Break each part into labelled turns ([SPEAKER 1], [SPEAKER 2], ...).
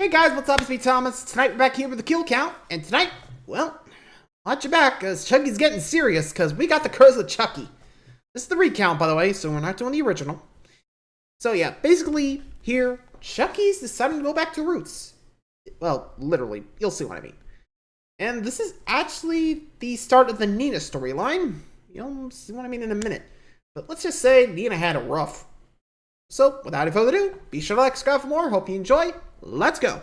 [SPEAKER 1] Hey guys, what's up? It's me, Thomas. Tonight we're back here with the kill count, and tonight, well, watch your back, because Chucky's getting serious, because we got the Curse of Chucky. This is the recount, by the way, so we're not doing the original. So yeah, basically, here, Chucky's deciding to go back to roots. Well, literally, you'll see what I mean. And this is actually the start of the Nina storyline. You'll see what I mean in a minute. But let's just say Nina had it rough. So, without any further ado, be sure to like, subscribe for more. Hope you enjoy. Let's go.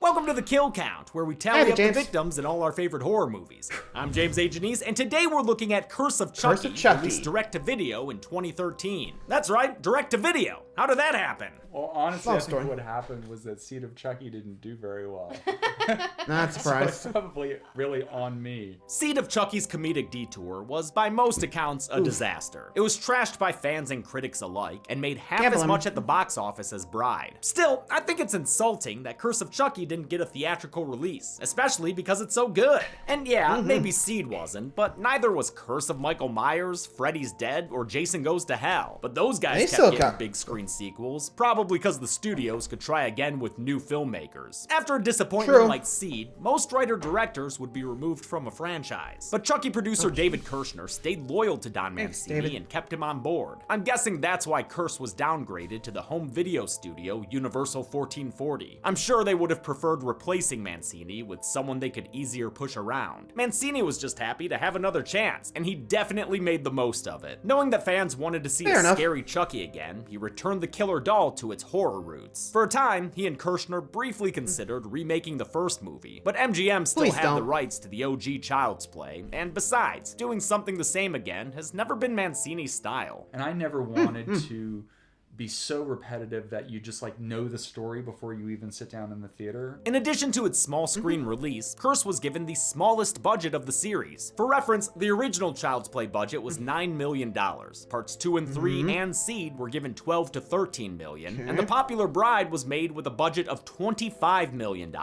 [SPEAKER 2] Welcome to the Kill Count, where we tally up the victims in all our favorite horror movies. I'm James A. Janice, and today we're looking at Curse of Chucky, released direct-to-video in 2013. That's right, direct-to-video. How did that happen?
[SPEAKER 3] Well, honestly, I think what happened was that Seed of Chucky didn't do very well.
[SPEAKER 1] Not surprised.
[SPEAKER 3] So it's probably really on me.
[SPEAKER 2] Seed of Chucky's comedic detour was, by most accounts, a disaster. It was trashed by fans and critics alike, and made half as much at the box office as Bride. Still, I think it's insulting that Curse of Chucky didn't get a theatrical release, especially because it's so good. And yeah, maybe Seed wasn't, but neither was Curse of Michael Myers, Freddy's Dead, or Jason Goes to Hell. But those guys kept getting big screen sequels, probably because the studios could try again with new filmmakers. After a disappointment like Seed, most writer-directors would be removed from a franchise. But Chucky producer David Kirshner stayed loyal to Don Mancini and kept him on board. I'm guessing that's why Curse was downgraded to the home video studio Universal 1440. I'm sure they would have preferred replacing Mancini with someone they could easier push around. Mancini was just happy to have another chance, and he definitely made the most of it. Knowing that fans wanted to see scary Chucky again, he returned the killer doll to its horror roots. For a time, he and Kirshner briefly considered remaking the first movie, but MGM still had the rights to the OG Child's Play, and besides, doing something the same again has never been Mancini's style.
[SPEAKER 3] And I never wanted to be so repetitive that you just know the story before you even sit down in the theater.
[SPEAKER 2] In addition to its small screen release, Curse was given the smallest budget of the series. For reference, the original Child's Play budget was $9 million. Parts 2 and 3 and Seed were given $12 to $13 million, and the popular Bride was made with a budget of $25 million.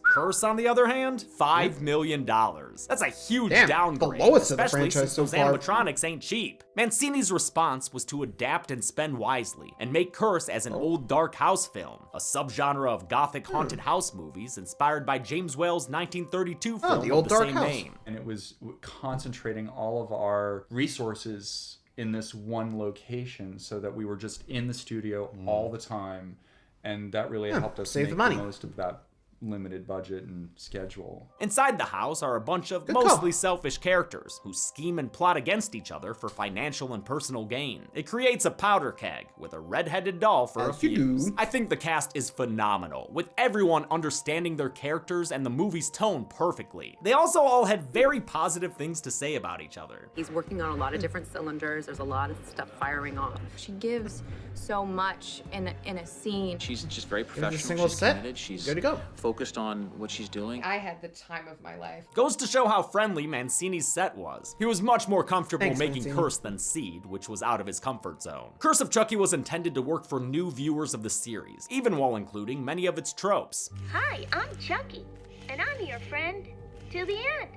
[SPEAKER 2] Curse, on the other hand, $5 million. That's a huge downgrade, especially since those animatronics ain't cheap. Mancini's response was to adapt and spend wisely, and make Curse as an old dark house film, a subgenre of gothic haunted house movies inspired by James Whale's 1932 film
[SPEAKER 1] the old
[SPEAKER 2] of the
[SPEAKER 1] dark
[SPEAKER 2] same
[SPEAKER 1] house
[SPEAKER 2] name.
[SPEAKER 3] And it was concentrating all of our resources in this one location so that we were just in the studio all the time, and that really helped us make the most of that limited budget and schedule.
[SPEAKER 2] Inside the house are a bunch of mostly selfish characters who scheme and plot against each other for financial and personal gain. It creates a powder keg with a red-headed doll for a fuse. I think the cast is phenomenal, with everyone understanding their characters and the movie's tone perfectly. They also all had very positive things to say about each other.
[SPEAKER 4] He's working on a lot of different cylinders. There's a lot of stuff firing off. She gives so much in a scene.
[SPEAKER 5] She's just very professional. She's committed. She's
[SPEAKER 1] good to go.
[SPEAKER 5] Focused on what she's doing.
[SPEAKER 6] I had the time of my life.
[SPEAKER 2] Goes to show how friendly Mancini's set was. He was much more comfortable making Curse than Seed, which was out of his comfort zone. Curse of Chucky was intended to work for new viewers of the series, even while including many of its tropes.
[SPEAKER 7] Hi, I'm Chucky, and I'm your friend till the end.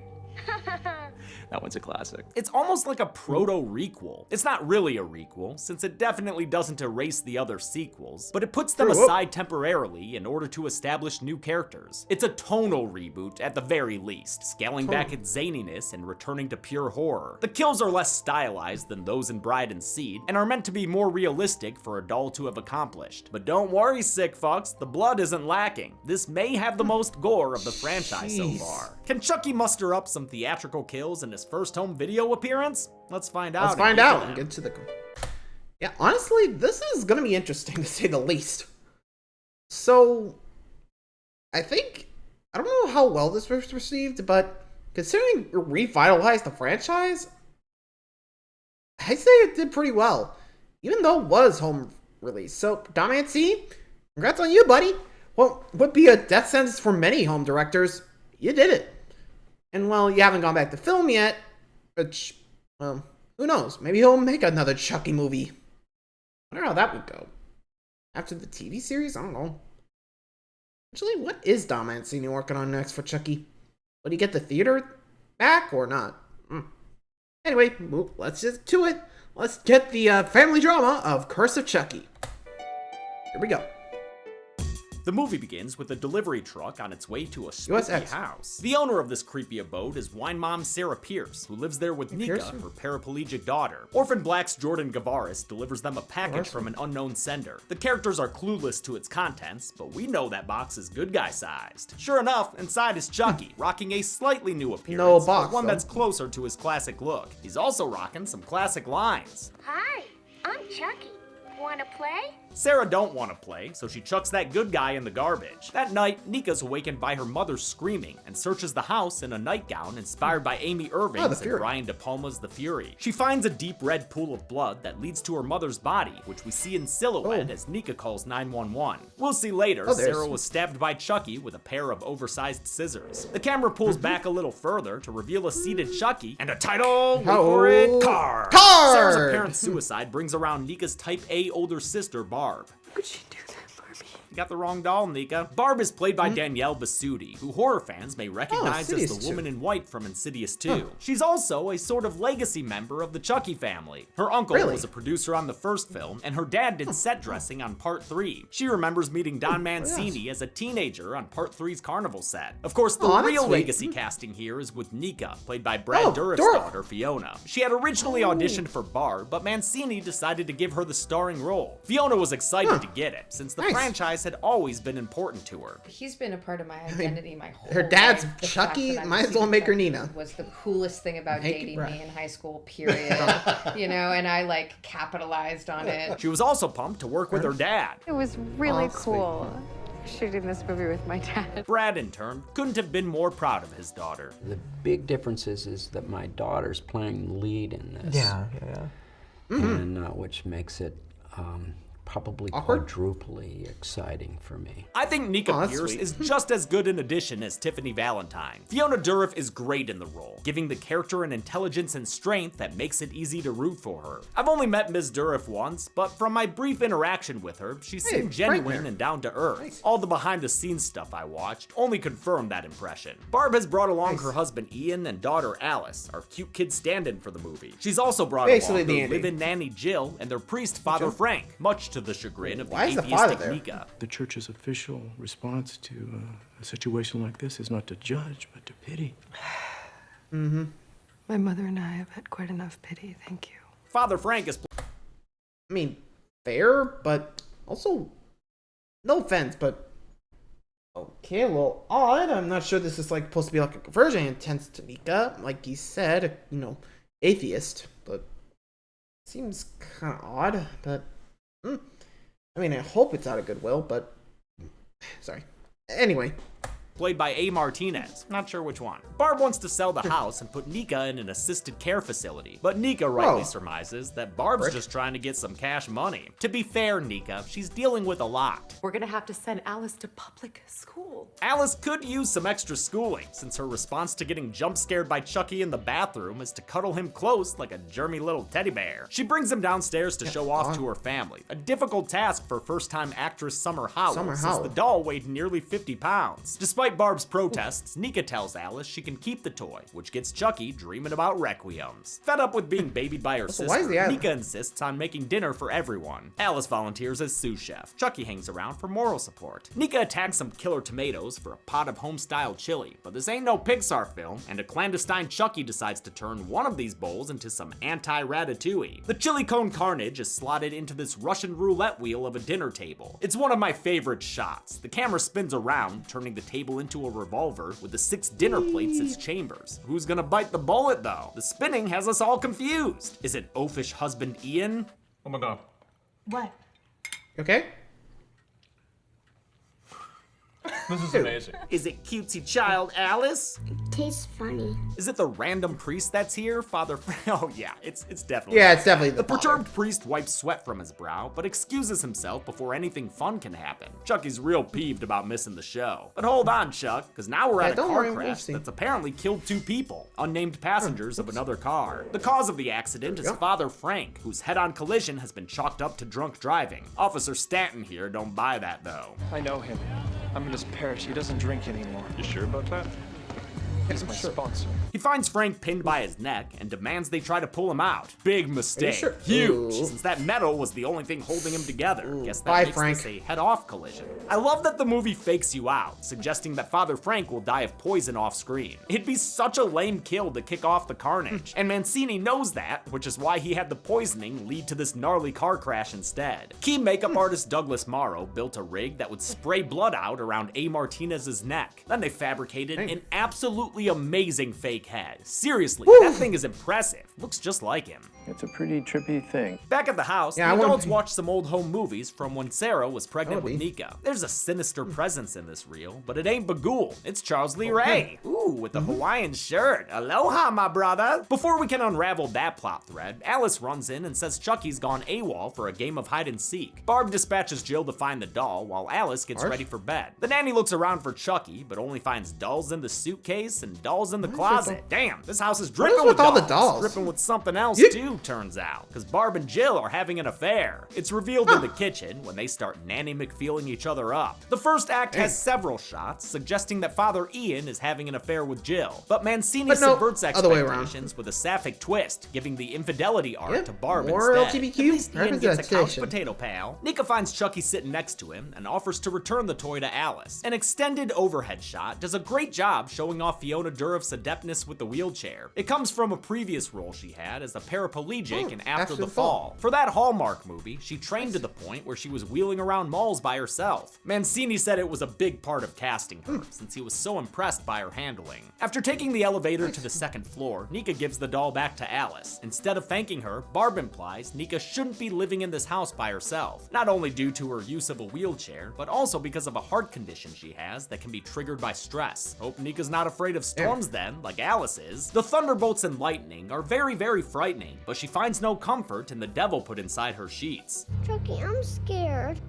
[SPEAKER 5] That one's a classic.
[SPEAKER 2] It's almost like a proto-requel. It's not really a requel, since it definitely doesn't erase the other sequels, but it puts them aside temporarily in order to establish new characters. It's a tonal reboot at the very least, scaling back its zaniness and returning to pure horror. The kills are less stylized than those in Bride and Seed, and are meant to be more realistic for a doll to have accomplished. But don't worry, sick fucks, the blood isn't lacking. This may have the most gore of the franchise so far. Can Chucky muster up some theatrical kills in his first home video appearance? Let's find out.
[SPEAKER 1] Let's find out and get to the... Yeah, honestly, this is gonna be interesting to say the least. So, I don't know how well this was received, but considering it revitalized the franchise, I'd say it did pretty well, even though it was home release. So, Don Mancini, congrats on you, buddy. Well, would be a death sentence for many home directors. You did it. And while you haven't gone back to film yet, which, well, who knows? Maybe he'll make another Chucky movie. I wonder how that would go. After the TV series? I don't know. Actually, what is Don Mancini working on next for Chucky? Would he get the theater back or not? Anyway, let's just do it. let's get the family drama of Curse of Chucky. Here we go.
[SPEAKER 2] The movie begins with a delivery truck on its way to a spooky
[SPEAKER 1] USX.
[SPEAKER 2] house. The owner of this creepy abode is wine mom Sarah Pierce, who lives there with Nika, her paraplegic daughter. Orphan Black's Jordan Gavaris delivers them a package from an unknown sender. The characters are clueless to its contents, but we know that box is good guy sized. Sure enough, inside is Chucky, rocking a slightly new appearance,
[SPEAKER 1] No box,
[SPEAKER 2] but one
[SPEAKER 1] though.
[SPEAKER 2] that's closer to his classic look. He's also rocking some classic lines.
[SPEAKER 7] Hi, I'm Chucky. Wanna play?
[SPEAKER 2] Sarah don't want to play, so she chucks that good guy in the garbage. That night, Nika's awakened by her mother screaming and searches the house in a nightgown inspired by Amy Irving's and Brian De Palma's The Fury. She finds a deep red pool of blood that leads to her mother's body, which we see in silhouette as Nika calls 911. We'll see later, Sarah was stabbed by Chucky with a pair of oversized scissors. The camera pulls back a little further to reveal a seated Chucky and a title, wait for it, card. Sarah's apparent suicide brings around Nika's type A older sister, Barb.
[SPEAKER 6] How could she do that for me?
[SPEAKER 2] You got the wrong doll, Nika. Barb is played by Danielle Basutti, who horror fans may recognize as the woman in white from Insidious 2. She's also a sort of legacy member of the Chucky family. Her uncle was a producer on the first film, and her dad did set dressing on part 3. She remembers meeting Don Mancini as a teenager on part 3's carnival set. Of course, the real legacy casting here is with Nika, played by Brad Dourif's daughter, Fiona. She had originally auditioned for Barb, but Mancini decided to give her the starring role. Fiona was excited to get it, since the franchise had always been important to her.
[SPEAKER 8] He's been a part of my identity my whole life.
[SPEAKER 1] Her dad's
[SPEAKER 8] The
[SPEAKER 1] Chucky,
[SPEAKER 8] fact that
[SPEAKER 1] might as well make her Nina.
[SPEAKER 8] Was the coolest thing about dating me in high school, period. You know, and I like capitalized on it.
[SPEAKER 2] She was also pumped to work with her dad.
[SPEAKER 9] It was really cool shooting this movie with my dad.
[SPEAKER 2] Brad, in turn, couldn't have been more proud of his daughter.
[SPEAKER 10] The big difference is that my daughter's playing the lead in this.
[SPEAKER 11] Yeah.
[SPEAKER 10] And which makes it probably quadruply exciting for me.
[SPEAKER 2] I think Nika Pierce is just as good an addition as Tiffany Valentine. Fiona Dourif is great in the role, giving the character an intelligence and strength that makes it easy to root for her. I've only met Ms. Dourif once, but from my brief interaction with her, she seemed genuine and down to earth. All the behind-the-scenes stuff I watched only confirmed that impression. Barb has brought along her husband Ian and daughter Alice, our cute kid stand-in for the movie. She's also brought along her live-in nanny Jill and their priest Father Frank, much to the chagrin of the atheistic Nika.
[SPEAKER 12] The church's official response to a situation like this is not to judge, but to pity.
[SPEAKER 9] My mother and I have had quite enough pity, thank you.
[SPEAKER 2] Father Frank is...
[SPEAKER 1] I mean, fair, but also, no offense, but okay, a little odd. I'm not sure this is like supposed to be like a conversion intense to Nika. Like he said, you know, atheist, but seems kind of odd, but I mean, I hope it's out of goodwill, but sorry. Anyway.
[SPEAKER 2] Played by A. Martinez. Not sure which one. Barb wants to sell the house and put Nika in an assisted care facility, but Nika rightly surmises that Barb's just trying to get some cash money. To be fair, Nika, she's dealing with a lot.
[SPEAKER 6] We're gonna have to send Alice to public school.
[SPEAKER 2] Alice could use some extra schooling, since her response to getting jump scared by Chucky in the bathroom is to cuddle him close like a germy little teddy bear. She brings him downstairs to show off to her family, a difficult task for first-time actress Summer Howell, since the doll weighed nearly 50 pounds. Despite Barb's protests, Nika tells Alice she can keep the toy, which gets Chucky dreaming about requiems. Fed up with being babied by her sister, Nika insists on making dinner for everyone. Alice volunteers as sous chef. Chucky hangs around for moral support. Nika attacks some killer tomatoes for a pot of home-style chili, but this ain't no Pixar film, and a clandestine Chucky decides to turn one of these bowls into some anti-ratatouille. The chili cone carnage is slotted into this Russian roulette wheel of a dinner table. It's one of my favorite shots. The camera spins around, turning the table into a revolver with the 6 dinner plates as chambers. Who's gonna bite the bullet though? The spinning has us all confused. Is it oafish husband Ian?
[SPEAKER 13] Oh my god.
[SPEAKER 8] What?
[SPEAKER 1] Okay.
[SPEAKER 13] This is amazing.
[SPEAKER 2] Is it cutesy child Alice?
[SPEAKER 7] Tastes funny.
[SPEAKER 2] Is it the random priest that's here, Father? Oh yeah, it's definitely.
[SPEAKER 1] Yeah, it's definitely
[SPEAKER 2] the perturbed priest wipes sweat from his brow, but excuses himself before anything fun can happen. Chucky's real peeved about missing the show. But hold on, Chuck, because now we're at a car crash that's apparently killed 2 people, unnamed passengers of another car. The cause of the accident is Father Frank, whose head-on collision has been chalked up to drunk driving. Officer Stanton here don't buy that though.
[SPEAKER 14] I know him. I'm in his parish. He doesn't drink anymore.
[SPEAKER 13] You sure about that?
[SPEAKER 14] He's my sponsor.
[SPEAKER 2] He finds Frank pinned by his neck and demands they try to pull him out. Big mistake.
[SPEAKER 1] Sure?
[SPEAKER 2] Huge,
[SPEAKER 1] Ooh.
[SPEAKER 2] since that metal was the only thing holding him together.
[SPEAKER 1] Ooh.
[SPEAKER 2] Guess that
[SPEAKER 1] Bye,
[SPEAKER 2] makes
[SPEAKER 1] Frank.
[SPEAKER 2] this a head-off collision. I love that the movie fakes you out, suggesting that Father Frank will die of poison off-screen. It'd be such a lame kill to kick off the carnage, and Mancini knows that, which is why he had the poisoning lead to this gnarly car crash instead. Key makeup artist Douglas Morrow built a rig that would spray blood out around A. Martinez's neck. Then they fabricated an absolutely amazing fake head. Seriously, that thing is impressive. Looks just like him.
[SPEAKER 12] It's a pretty trippy thing.
[SPEAKER 2] Back at the house, the adults watch some old home movies from when Sarah was pregnant with Nika. There's a sinister presence in this reel, but it ain't Bagul, it's Charles Lee Ray. Ooh, with the Hawaiian shirt. Aloha, my brother. Before we can unravel that plot thread, Alice runs in and says Chucky's gone AWOL for a game of hide and seek. Barb dispatches Jill to find the doll, while Alice gets ready for bed. The nanny looks around for Chucky, but only finds dolls in the suitcase and dolls in the closet. Damn, this house is dripping with
[SPEAKER 1] all
[SPEAKER 2] dolls.
[SPEAKER 1] the dolls?
[SPEAKER 2] Dripping with something else too, turns out, because Barb and Jill are having an affair. It's revealed in the kitchen when they start Nanny McFeeling each other up. The first act has several shots, suggesting that Father Ian is having an affair with Jill, but Mancini subverts expectations with a sapphic twist, giving the infidelity art to Barb
[SPEAKER 1] more
[SPEAKER 2] instead.
[SPEAKER 1] LGBTQ
[SPEAKER 2] At least Ian gets a couch
[SPEAKER 1] representation.
[SPEAKER 2] potato pal. Nika finds Chucky sitting next to him and offers to return the toy to Alice. An extended overhead shot does a great job showing off Fiona Dourif's adeptness with the wheelchair. It comes from a previous role she had as a paraplegic in After the Fall. For that Hallmark movie, she trained to the point where she was wheeling around malls by herself. Mancini said it was a big part of casting her, since he was so impressed by her handling. After taking the elevator to the second floor, Nika gives the doll back to Alice. Instead of thanking her, Barb implies Nika shouldn't be living in this house by herself, not only due to her use of a wheelchair, but also because of a heart condition she has that can be triggered by stress. Hope Nika's not afraid of storms then, like Alice is. The thunderbolts and lightning are very, very frightening, but she finds no comfort in the devil put inside her sheets.
[SPEAKER 7] Chucky, I'm scared.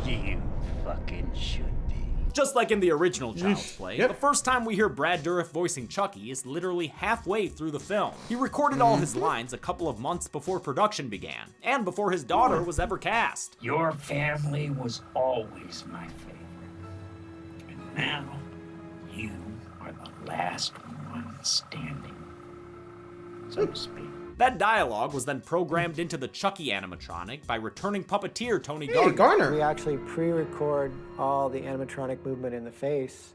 [SPEAKER 11] You fucking should be.
[SPEAKER 2] Just like in the original Child's Play, the first time we hear Brad Dourif voicing Chucky is literally halfway through the film. He recorded all his lines a couple of months before production began, and before his daughter was ever cast.
[SPEAKER 11] Your family was always my favorite. And now, you are the last one standing, so to speak.
[SPEAKER 2] That dialogue was then programmed into the Chucky animatronic by returning puppeteer Tony Gardner.
[SPEAKER 14] We actually pre-record all the animatronic movement in the face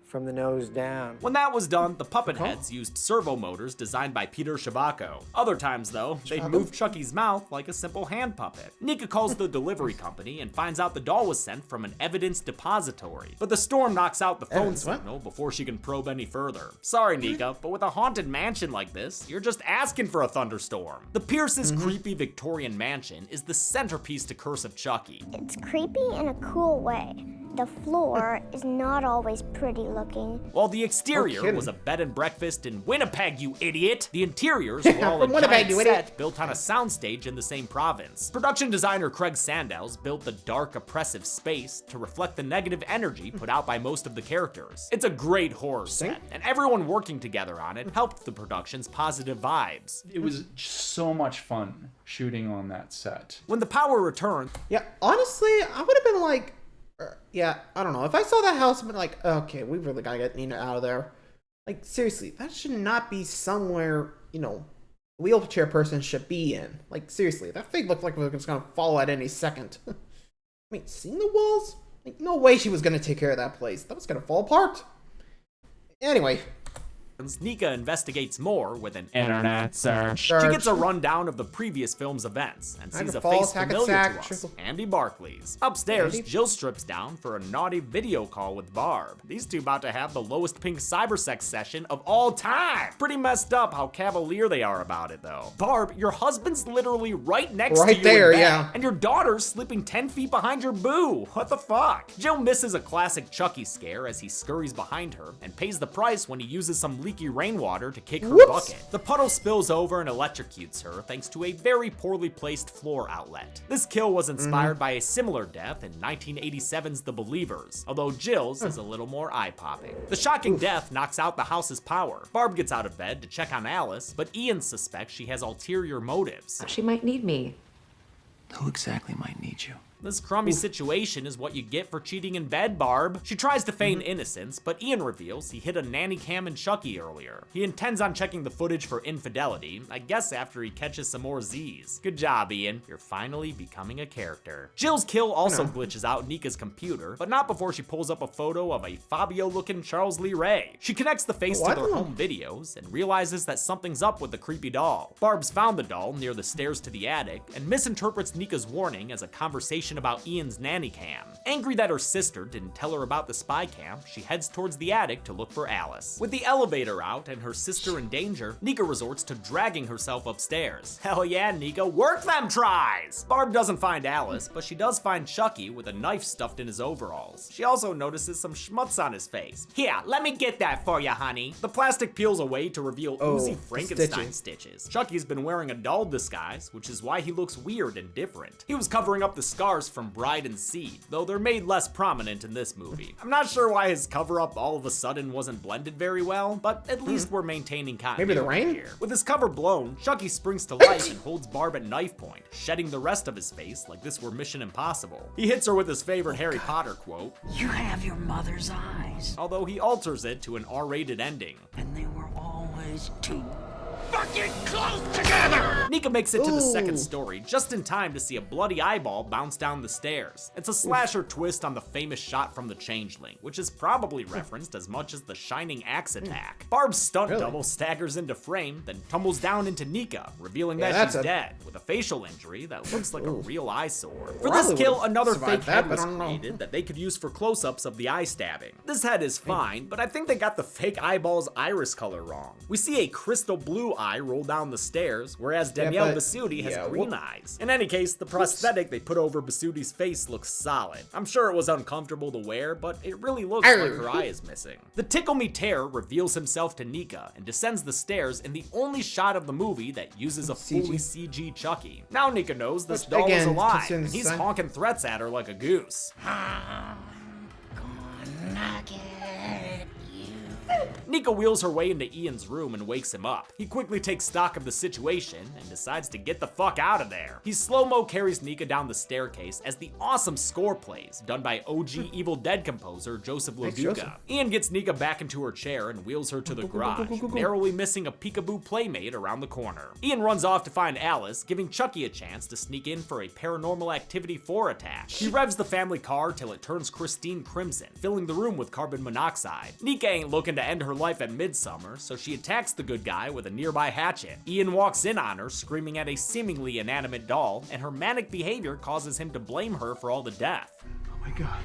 [SPEAKER 14] from the nose down.
[SPEAKER 2] When that was done, the puppet heads used servo motors designed by Peter Shabako. Other times, though, they'd move Chucky's mouth like a simple hand puppet. Nika calls the delivery company and finds out the doll was sent from an evidence depository. But the storm knocks out the phone signal before she can probe any further. Sorry, Nika, but with a haunted mansion like this, you're just asking for a thunderstorm. The Pierce's creepy Victorian mansion is the centerpiece to Curse of Chucky.
[SPEAKER 7] It's creepy in a cool way. The floor is not always pretty looking.
[SPEAKER 2] While the exterior was a bed and breakfast in Winnipeg, you idiot, the interiors were all a giant set built on a soundstage in the same province. Production designer Craig Sandows built the dark, oppressive space to reflect the negative energy put out by most of the characters. It's a great horror set, and everyone working together on it helped the production's positive vibes.
[SPEAKER 3] It was so much fun shooting on that set.
[SPEAKER 2] When the power returned...
[SPEAKER 1] Yeah, honestly, I would have been like, yeah, I don't know. If I saw that house, I'd be like, okay, we really gotta get Nina out of there. Like, seriously, that should not be somewhere, you know, a wheelchair person should be in. Like, seriously, that thing looked like it was gonna fall at any second. I mean, seeing the walls? Like, no way she was gonna take care of that place. That was gonna fall apart. Anyway.
[SPEAKER 2] Nika investigates more with an
[SPEAKER 5] internet search.
[SPEAKER 2] She gets a rundown of the previous film's events and sees a face familiar to us, Andy Barclay's. Upstairs, Jill strips down for a naughty video call with Barb. These two about to have the lowest pink cybersex session of all time. Pretty messed up how cavalier they are about it, though. Barb, your husband's literally right next to you
[SPEAKER 1] there,
[SPEAKER 2] in bed,
[SPEAKER 1] yeah.
[SPEAKER 2] and your daughter's sleeping 10 feet behind your boo. What the fuck? Jill misses a classic Chucky scare as he scurries behind her and pays the price when he uses some leaky rainwater to kick her bucket. The puddle spills over and electrocutes her thanks to a very poorly placed floor outlet. This kill was inspired by a similar death in 1987's The Believers, although Jill's is a little more eye-popping. The shocking death knocks out the house's power. Barb gets out of bed to check on Alice, but Ian suspects she has ulterior motives.
[SPEAKER 6] She might need me.
[SPEAKER 5] Who exactly might need you?
[SPEAKER 2] This crummy situation is what you get for cheating in bed, Barb. She tries to feign innocence, but Ian reveals he hid a nanny cam in Chucky earlier. He intends on checking the footage for infidelity, I guess after he catches some more Z's. Good job, Ian. You're finally becoming a character. Jill's kill also glitches out Nika's computer, but not before she pulls up a photo of a Fabio-looking Charles Lee Ray. She connects the face to their home videos and realizes that something's up with the creepy doll. Barb's found the doll near the stairs to the attic and misinterprets Nika's warning as a conversation about Ian's nanny cam. Angry that her sister didn't tell her about the spy cam, she heads towards the attic to look for Alice. With the elevator out and her sister in danger, Nika resorts to dragging herself upstairs. Hell yeah, Nika, work them tries! Barb doesn't find Alice, but she does find Chucky with a knife stuffed in his overalls. She also notices some schmutz on his face. Here, let me get that for you, honey. The plastic peels away to reveal oozy Frankenstein stitches. Chucky's been wearing a doll disguise, which is why he looks weird and different. He was covering up the scars from Bride and Seed, though they're made less prominent in this movie. I'm not sure why his cover-up all of a sudden wasn't blended very well, but at least we're maintaining continuity.
[SPEAKER 1] Maybe the rain?
[SPEAKER 2] Here. With his cover blown, Chucky springs to life and holds Barb at knife point, shedding the rest of his face like this were Mission Impossible. He hits her with his favorite Harry Potter quote,
[SPEAKER 11] "You have your mother's eyes."
[SPEAKER 2] Although he alters it to an R-rated ending.
[SPEAKER 11] And they were always too fucking close together!
[SPEAKER 2] Nika makes it to the second story just in time to see a bloody eyeball bounce down the stairs. It's a slasher twist on the famous shot from The Changeling, which is probably referenced as much as the Shining axe attack. Barb's stunt double staggers into frame, then tumbles down into Nika, revealing that she's dead, with a facial injury that looks like a real eyesore. For this kill, another fake head was created that they could use for close-ups of the eye stabbing. This head is fine, but I think they got the fake eyeball's iris color wrong. We see a crystal blue eye roll down the stairs, whereas Danielle Basutti has green eyes. In any case, the prosthetic they put over Basuti's face looks solid. I'm sure it was uncomfortable to wear, but it really looks like her eye is missing. The Tickle Me Terror reveals himself to Nika and descends the stairs in the only shot of the movie that uses a fully CG Chucky. Now Nika knows this doll is alive, and he's honking threats at her like a goose. Nika wheels her way into Ian's room and wakes him up. He quickly takes stock of the situation and decides to get the fuck out of there. He slow-mo carries Nika down the staircase as the awesome score plays, done by OG Evil Dead composer Joseph LaDuca. Ian gets Nika back into her chair and wheels her to the garage, narrowly missing a peekaboo playmate around the corner. Ian runs off to find Alice, giving Chucky a chance to sneak in for a Paranormal Activity 4 attack. He revs the family car till it turns Christine crimson, filling the room with carbon monoxide. Nika ain't looking to end her life at Midsummer, so she attacks the good guy with a nearby hatchet. Ian walks in on her, screaming at a seemingly inanimate doll, and her manic behavior causes him to blame her for all the death.
[SPEAKER 12] Oh my god.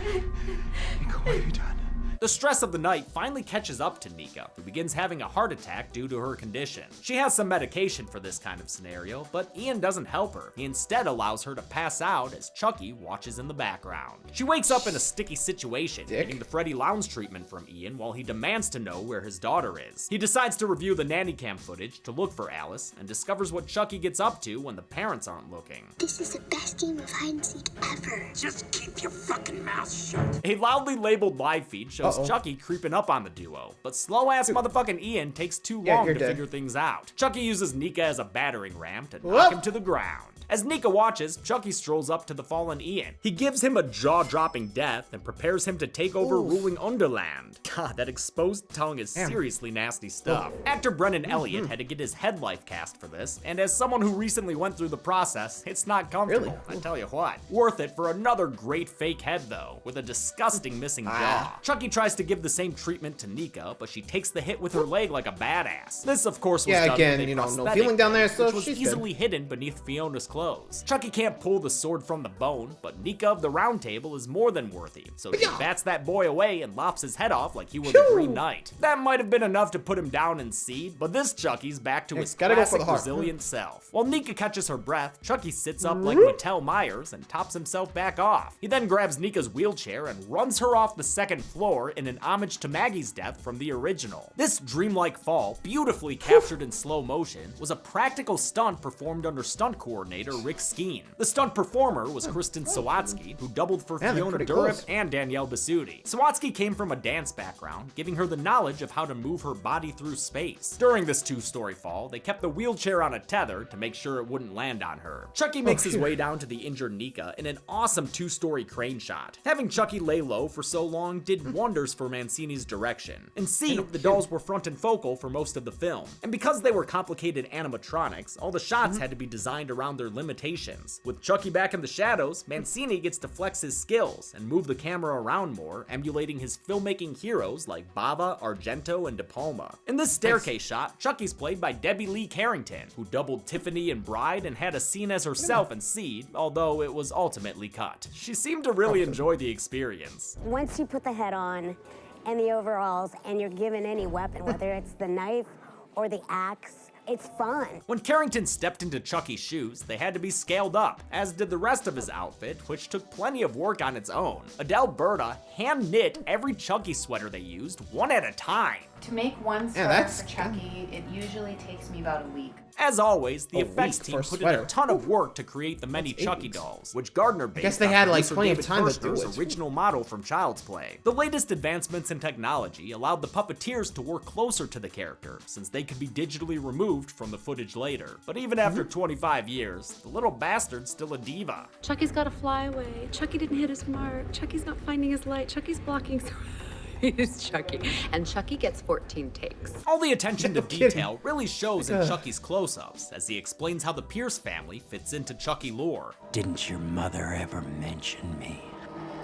[SPEAKER 12] Nika, what have you done?
[SPEAKER 2] The stress of the night finally catches up to Nika, who begins having a heart attack due to her condition. She has some medication for this kind of scenario, but Ian doesn't help her. He instead allows her to pass out as Chucky watches in the background. She wakes up in a sticky situation, getting the Freddy Lounge treatment from Ian while he demands to know where his daughter is. He decides to review the nanny cam footage to look for Alice, and discovers what Chucky gets up to when the parents aren't looking.
[SPEAKER 7] This is the best game of hide and seek ever.
[SPEAKER 11] Just keep your fucking mouth shut.
[SPEAKER 2] A loudly labeled live feed shows Chucky creeping up on the duo, but slow-ass motherfucking Ian takes too long to figure things out. Chucky uses Nika as a battering ram to knock him to the ground. As Nika watches, Chucky strolls up to the fallen Ian. He gives him a jaw-dropping death and prepares him to take over ruling Underland. God, that exposed tongue is seriously nasty stuff. Actor Brennan Elliott had to get his head life cast for this, and as someone who recently went through the process, it's not comfortable, I tell you what. Worth it for another great fake head though, with a disgusting missing jaw. Chucky tries to give the same treatment to Nika, but she takes the hit with her leg like a badass. This of course was done
[SPEAKER 1] again,
[SPEAKER 2] with a
[SPEAKER 1] no feeling down there, so
[SPEAKER 2] which was easily hidden beneath Fiona's clothes. Chucky can't pull the sword from the bone, but Nika of the Round Table is more than worthy, so she bats that boy away and lops his head off like he were the Green Knight. That might have been enough to put him down in seed, but this Chucky's back to his classic resilient self. While Nika catches her breath, Chucky sits up like Mattel Myers and tops himself back off. He then grabs Nika's wheelchair and runs her off the second floor in an homage to Maggie's death from the original. This dreamlike fall, beautifully captured in slow motion, was a practical stunt performed under stunt coordinator animator Rick Skeen. The stunt performer was Kristen Sawatsky, who doubled for Fiona Dourif and Danielle Bisutti. Sawatsky came from a dance background, giving her the knowledge of how to move her body through space. During this two-story fall, they kept the wheelchair on a tether to make sure it wouldn't land on her. Chucky makes his way down to the injured Nika in an awesome two-story crane shot. Having Chucky lay low for so long did wonders for Mancini's direction. In C, the dolls were front and focal for most of the film. And because they were complicated animatronics, all the shots had to be designed around their limitations. With Chucky back in the shadows, Mancini gets to flex his skills and move the camera around more, emulating his filmmaking heroes like Bava, Argento, and De Palma. In this staircase shot, Chucky's played by Debbie Lee Carrington, who doubled Tiffany in Bride and had a scene as herself in Seed, although it was ultimately cut. She seemed to really enjoy the experience.
[SPEAKER 15] Once you put the head on and the overalls and you're given any weapon, whether it's the knife or the axe, it's fun.
[SPEAKER 2] When Carrington stepped into Chucky's shoes, they had to be scaled up, as did the rest of his outfit, which took plenty of work on its own. Adalberta hand-knit every Chucky sweater they used, one at a time.
[SPEAKER 16] To make one sweater for Chucky, it usually takes me about a week.
[SPEAKER 2] As always, the effects team put in a ton of work to create the many Chucky dolls, which Gardner based
[SPEAKER 1] I guess they had like
[SPEAKER 2] producer
[SPEAKER 1] plenty of
[SPEAKER 2] David
[SPEAKER 1] time to do
[SPEAKER 2] Kirshner's
[SPEAKER 1] it.
[SPEAKER 2] original model from Child's Play. The latest advancements in technology allowed the puppeteers to work closer to the character, since they could be digitally removed from the footage later. But even after 25 years, the little bastard's still a diva.
[SPEAKER 6] Chucky's got to fly away. Chucky didn't hit his mark. Chucky's not finding his light. Chucky's blocking.
[SPEAKER 4] He's Chucky. And Chucky gets 14 takes.
[SPEAKER 2] All the attention to detail really shows in Chucky's close-ups, as he explains how the Pierce family fits into Chucky lore.
[SPEAKER 11] Didn't your mother ever mention me?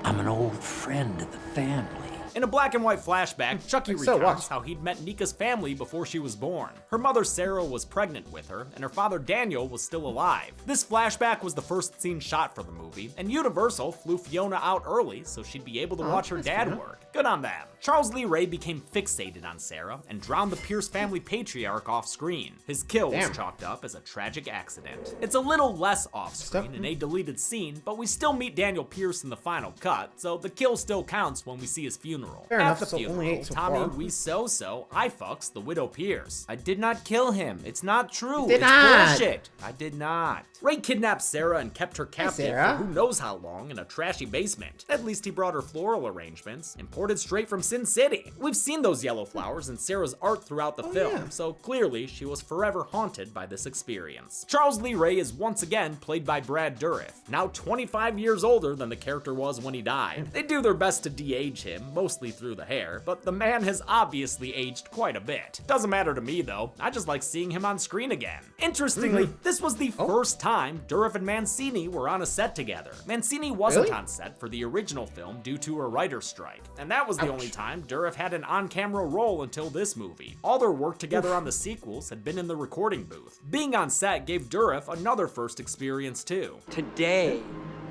[SPEAKER 11] I'm an old friend of the family.
[SPEAKER 2] In a black and white flashback, Chucky recounts how he'd met Nika's family before she was born. Her mother Sarah was pregnant with her, and her father Daniel was still alive. This flashback was the first scene shot for the movie, and Universal flew Fiona out early so she'd be able to watch her dad work. Good on them. Charles Lee Ray became fixated on Sarah and drowned the Pierce family patriarch off screen. His kill was chalked up as a tragic accident. It's a little less off screen in a deleted scene, but we still meet Daniel Pierce in the final cut, so the kill still counts when we see his funeral. At the funeral, Tommy Wiseau I fucks the widow Pierce. I did not kill him. It's not true. It's bullshit. I did not. Ray kidnapped Sarah and kept her captive for who knows how long in a trashy basement. At least he brought her floral arrangements, imported straight from Sin City. We've seen those yellow flowers in Sarah's art throughout the film, so clearly she was forever haunted by this experience. Charles Lee Ray is once again played by Brad Dourif, now 25 years older than the character was when he died. They do their best to de-age him, mostly through the hair, but the man has obviously aged quite a bit. Doesn't matter to me though, I just like seeing him on screen again. Interestingly, this was the first time Dourif and Mancini were on a set together. Mancini wasn't on set for the original film due to a writer's strike, and that was the only time Dourif had an on-camera role until this movie. All their work together on the sequels had been in the recording booth. Being on set gave Dourif another first experience too.
[SPEAKER 10] Today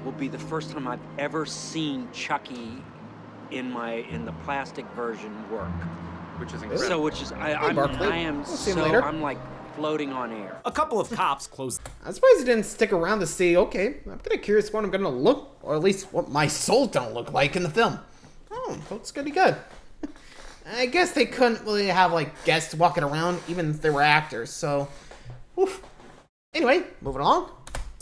[SPEAKER 10] will be the first time I've ever seen Chucky in the plastic version work,
[SPEAKER 3] which is incredible.
[SPEAKER 10] So I'm like floating on air.
[SPEAKER 2] A couple of cops closed.
[SPEAKER 1] I'm surprised he didn't stick around to see, okay, I'm kind of curious what I'm going to look, or at least what my soul's going to look like in the film. Oh, looks pretty good. I guess they couldn't really have, like, guests walking around, even if they were actors, so, oof. Anyway, moving along.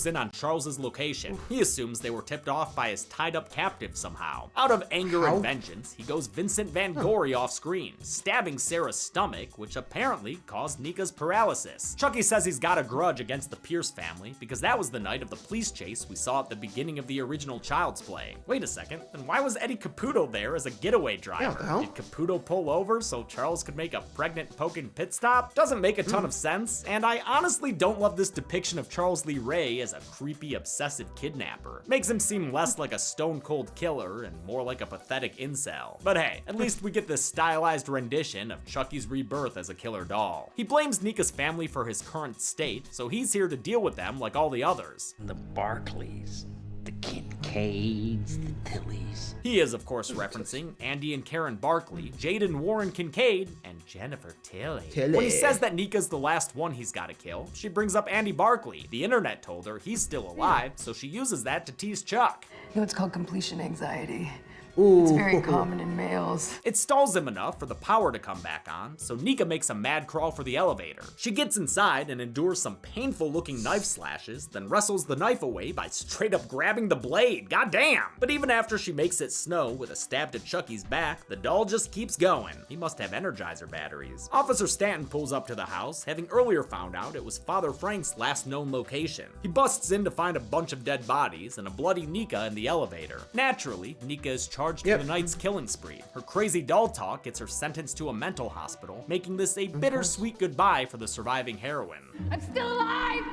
[SPEAKER 2] In on Charles's location. He assumes they were tipped off by his tied-up captive somehow. Out of anger and vengeance, he goes Vincent Van Gogh off screen, stabbing Sarah's stomach, which apparently caused Nika's paralysis. Chucky says he's got a grudge against the Pierce family because that was the night of the police chase we saw at the beginning of the original Child's Play. Wait a second, then why was Eddie Caputo there as a getaway driver? Did Caputo pull over so Charles could make a pregnant poking pit stop? Doesn't make a ton of sense, and I honestly don't love this depiction of Charles Lee Ray as a creepy, obsessive kidnapper. Makes him seem less like a stone-cold killer and more like a pathetic incel. But hey, at least we get this stylized rendition of Chucky's rebirth as a killer doll. He blames Nika's family for his current state, so he's here to deal with them like all the others.
[SPEAKER 11] The Barclays, the Kincaids, the Tillys.
[SPEAKER 2] He is, of course, referencing Andy and Karen Barkley, Jaden Warren Kincaid, and Jennifer Tilly. When he says that Nika's the last one he's gotta kill, she brings up Andy Barkley. The internet told her he's still alive, so she uses that to tease Chuck.
[SPEAKER 6] You know, it's called completion anxiety.
[SPEAKER 1] Ooh.
[SPEAKER 8] It's very common in males.
[SPEAKER 2] It stalls him enough for the power to come back on, so Nika makes a mad crawl for the elevator. She gets inside and endures some painful looking knife slashes, then wrestles the knife away by straight up grabbing the blade, goddamn! But even after she makes it snow with a stab to Chucky's back, the doll just keeps going. He must have Energizer batteries. Officer Stanton pulls up to the house, having earlier found out it was Father Frank's last known location. He busts in to find a bunch of dead bodies and a bloody Nika in the elevator. Naturally, Nika is charged for the night's killing spree. Her crazy doll talk gets her sentenced to a mental hospital, making this a bittersweet goodbye for the surviving heroine.
[SPEAKER 4] I'm still alive!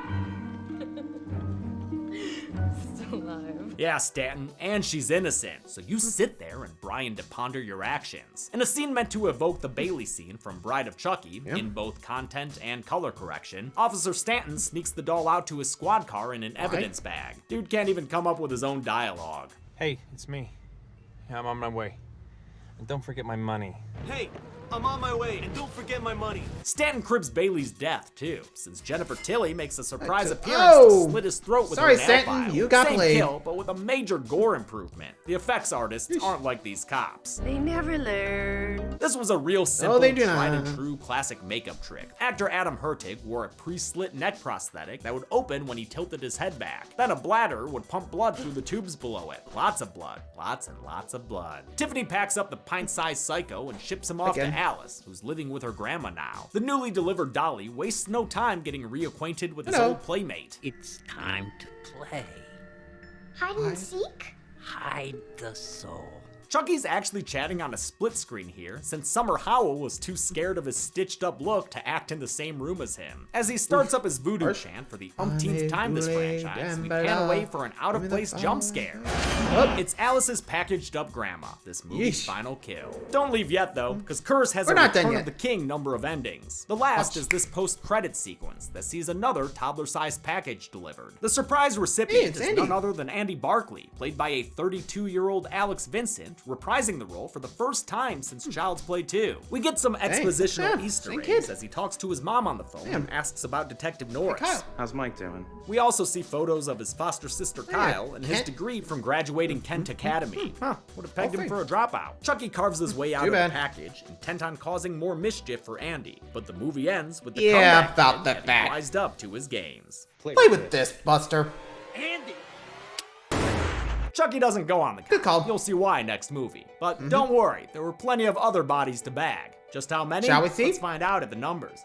[SPEAKER 4] Still alive.
[SPEAKER 2] Yeah, Stanton, and she's innocent, so you sit there and Brian to ponder your actions. In a scene meant to evoke the Bailey scene from Bride of Chucky, in both content and color correction, Officer Stanton sneaks the doll out to his squad car in an evidence bag. Dude can't even come up with his own dialogue.
[SPEAKER 13] Hey, it's me. Yeah, I'm on my way. And don't forget my money.
[SPEAKER 17] Hey, I'm on my way, and don't forget my money.
[SPEAKER 2] Stanton cribs Bailey's death, too, since Jennifer Tilly makes a surprise appearance to slit his throat with her nail
[SPEAKER 1] Stanton,
[SPEAKER 2] file.
[SPEAKER 1] you got
[SPEAKER 2] Same
[SPEAKER 1] played.
[SPEAKER 2] kill, but with a major gore improvement. The effects artists aren't like these cops.
[SPEAKER 8] They never learn.
[SPEAKER 2] This was a real simple,
[SPEAKER 1] they do
[SPEAKER 2] tried
[SPEAKER 1] not.
[SPEAKER 2] and true classic makeup trick. Actor Adam Hertig wore a pre-slit neck prosthetic that would open when he tilted his head back. Then a bladder would pump blood through the tubes below it. Lots of blood. Lots and lots of blood. Tiffany packs up the pint-sized psycho and ships him off to Alice, who's living with her grandma now. The newly delivered dolly wastes no time getting reacquainted with his old playmate.
[SPEAKER 11] It's time to play.
[SPEAKER 7] Hide and seek?
[SPEAKER 11] Hide the soul.
[SPEAKER 2] Chucky's actually chatting on a split screen here, since Summer Howell was too scared of his stitched up look to act in the same room as him. As he starts up his voodoo chant for the umpteenth time this franchise, we pan away for an out-of-place jump scare. It's Alice's packaged up grandma, this movie's final kill. Don't leave yet though, because Curse has a Return of the King number of endings. The last is this post-credit sequence that sees another toddler-sized package delivered. The surprise recipient is none other than Andy Barkley, played by a 32-year-old Alex Vincent, reprising the role for the first time since Child's Play 2. We get some expositional Easter eggs as he talks to his mom on the phone and asks about Detective Norris.
[SPEAKER 5] How's Mike doing?
[SPEAKER 2] We also see photos of his foster sister Kyle and his degree from graduating Kent Academy. Would have pegged him for a dropout. Chucky carves his way out of the package, intent on causing more mischief for Andy, but the movie ends with the comeback
[SPEAKER 1] about
[SPEAKER 2] kid
[SPEAKER 1] that
[SPEAKER 2] getting
[SPEAKER 1] back.
[SPEAKER 2] wised up to his games.
[SPEAKER 1] Play with this, Buster.
[SPEAKER 17] Andy!
[SPEAKER 2] Chucky doesn't go on the couch. You'll see why next movie. But don't worry, there were plenty of other bodies to bag. Just how many?
[SPEAKER 1] Shall we see?
[SPEAKER 2] Let's find out at the numbers.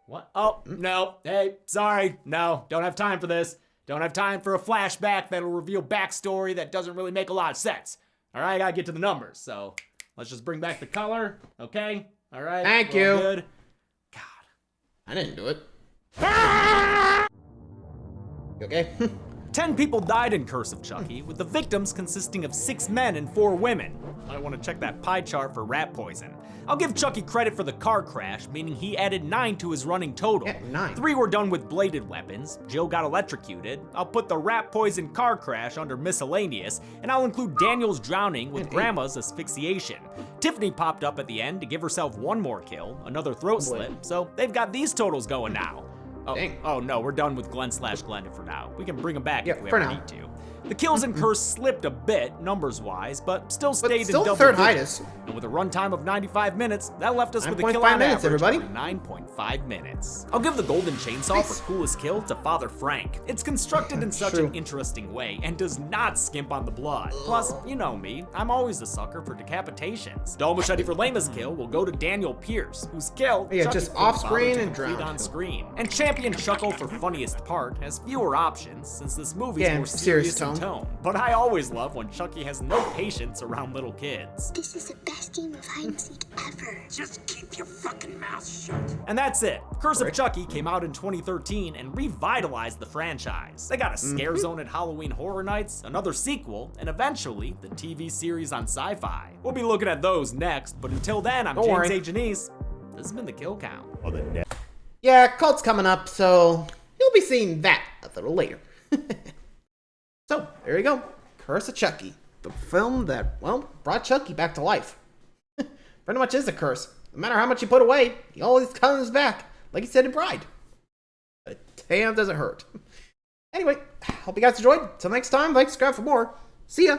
[SPEAKER 2] What? Oh, no. Hey, sorry. No, don't have time for this. Don't have time for a flashback that'll reveal backstory that doesn't really make a lot of sense. All right, I gotta get to the numbers. So let's just bring back the color, okay? All right.
[SPEAKER 1] Thank
[SPEAKER 2] we're all
[SPEAKER 1] you.
[SPEAKER 2] Good.
[SPEAKER 1] I didn't do it. You okay?
[SPEAKER 2] 10 people died in Curse of Chucky, with the victims consisting of 6 men and 4 women. I want to check that pie chart for rat poison. I'll give Chucky credit for the car crash, meaning he added 9 to his running total.
[SPEAKER 1] 9.
[SPEAKER 2] 3 were done with bladed weapons, Jill got electrocuted, I'll put the rat poison car crash under miscellaneous, and I'll include Daniel's drowning with Grandma's asphyxiation. Tiffany popped up at the end to give herself 1 more kill, another throat slit, so they've got these totals going now. Oh no, we're done with Glenn/Glenda for now. We can bring them back if we ever need to. The kills in Curse slipped a bit, numbers-wise, but still stayed in double
[SPEAKER 1] third
[SPEAKER 2] digits.
[SPEAKER 1] highest.
[SPEAKER 2] And with a runtime of 95 minutes, that left us with a
[SPEAKER 1] 9.5
[SPEAKER 2] kill on
[SPEAKER 1] minutes,
[SPEAKER 2] average
[SPEAKER 1] everybody.
[SPEAKER 2] of 9.5 minutes. I'll give the golden chainsaw for coolest kill to Father Frank. It's constructed in such an interesting way and does not skimp on the blood. Plus, you know me, I'm always a sucker for decapitations. Dull machete for lamest kill will go to Daniel Pierce, whose kill
[SPEAKER 1] Yeah,
[SPEAKER 2] Chucky
[SPEAKER 1] just
[SPEAKER 2] couldn't
[SPEAKER 1] off
[SPEAKER 2] bother
[SPEAKER 1] screen
[SPEAKER 2] to
[SPEAKER 1] and
[SPEAKER 2] complete
[SPEAKER 1] drowned.
[SPEAKER 2] on screen. And Champion Chuckle for funniest part has fewer options since this movie's
[SPEAKER 1] Yeah,
[SPEAKER 2] more
[SPEAKER 1] serious
[SPEAKER 2] serious in tone. But I always love when Chucky has no patience around little kids.
[SPEAKER 7] This is the best game of hide and seek ever.
[SPEAKER 11] Just keep your fucking mouth shut.
[SPEAKER 2] And that's it. Curse of Chucky came out in 2013 and revitalized the franchise. They got a Scare Zone at Halloween Horror Nights, another sequel, and eventually the TV series on Sci-Fi. We'll be looking at those next, but until then, I'm
[SPEAKER 1] Don't
[SPEAKER 2] James
[SPEAKER 1] worry.
[SPEAKER 2] A. Janice. This has been the Kill Count.
[SPEAKER 1] Yeah, cult's coming up, so you'll be seeing that a little later. So, there you go. Curse of Chucky. The film that, well, brought Chucky back to life. Pretty much is a curse. No matter how much you put away, he always comes back, like he said in Bride. But damn, does it hurt. Anyway, hope you guys enjoyed. Till next time, like, subscribe for more. See ya.